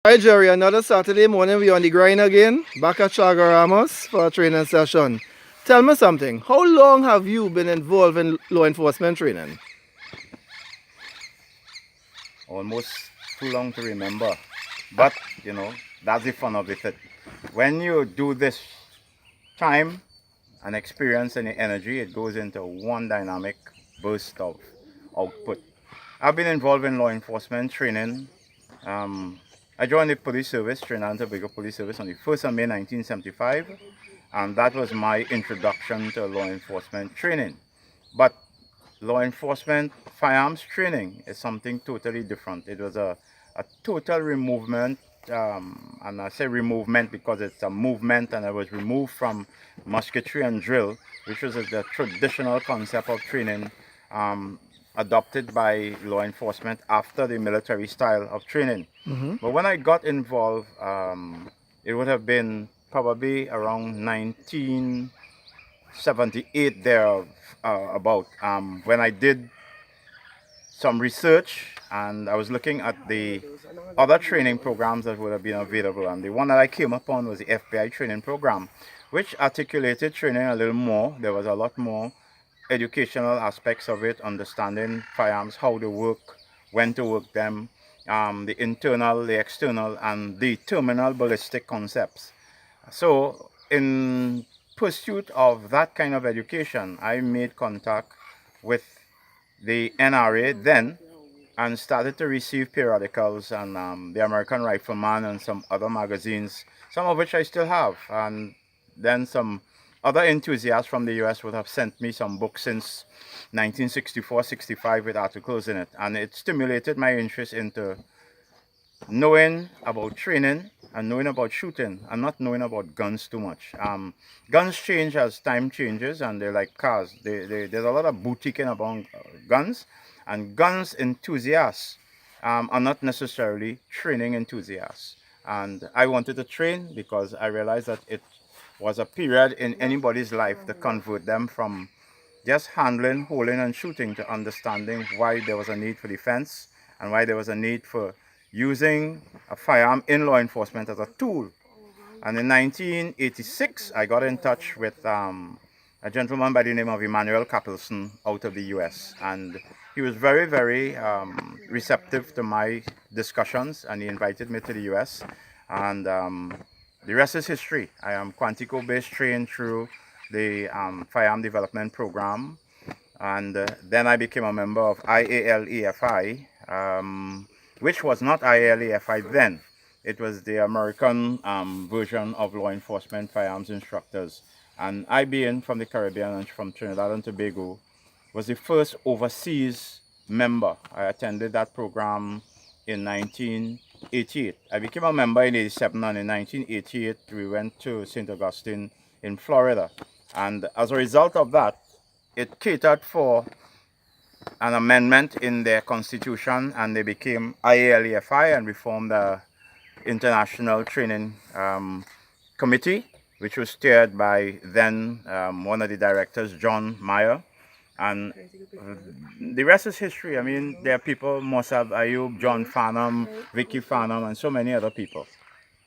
Hi Jerry, another Saturday morning we on the grind again, back at Ramos for a training session. Tell me something, how long have you been involved in law enforcement training? Almost too long to remember. But, that's the fun of it. When you do this time and experience and energy, it goes into one dynamic burst of output. I've been involved in law enforcement training. I joined the police service, Trinidad and Tobago Police Service, on the 1st of May 1975, and that was my introduction to law enforcement training. But law enforcement firearms training is something totally different. It was a total removement, and I say removement because it's a movement, and I was removed from musketry and drill, which was the traditional concept of training adopted by law enforcement after the military style of training. But when I got involved, it would have been probably around 1978 there about when I did some research and I was looking at the other training programs that would have been available, and the one that I came upon was the FBI training program, which articulated training a little more. There was a lot more educational aspects of it, understanding firearms, how they work, when to work them, the internal, the external, and the terminal ballistic concepts. So in pursuit of that kind of education, I made contact with the NRA then and started to receive periodicals and the American Rifleman and some other magazines, some of which I still have. And then some other enthusiasts from the US would have sent me some books since 1964-65 with articles in it. And it stimulated my interest into knowing about training and knowing about shooting and not knowing about guns too much. Guns change as time changes, and they're like cars. There's a lot of boutiquing about guns, and guns enthusiasts are not necessarily training enthusiasts. And I wanted to train because I realized that it was a period in anybody's life to convert them from just handling, holding, and shooting to understanding why there was a need for defense and why there was a need for using a firearm in law enforcement as a tool. And in 1986, I got in touch with a gentleman by the name of Emmanuel Capelson out of the US. And he was very, very receptive to my discussions, and he invited me to the US. And the rest is history. I am Quantico-based trained through the firearm development program. And then I became a member of IALEFI, which was not IALEFI then. It was the American version of law enforcement firearms instructors. And I, being from the Caribbean and from Trinidad and Tobago, was the first overseas member. I attended that program in 1988. I became a member in 87, and in 1988 we went to St. Augustine in Florida. And as a result of that, it catered for an amendment in their constitution, and they became IALEFI, and we formed the International Training Committee, which was steered by then one of the directors, John Meyer. And the rest is history. I mean, there are people, Mossab Ayub, John Farnham, Vicky Farnham, and so many other people.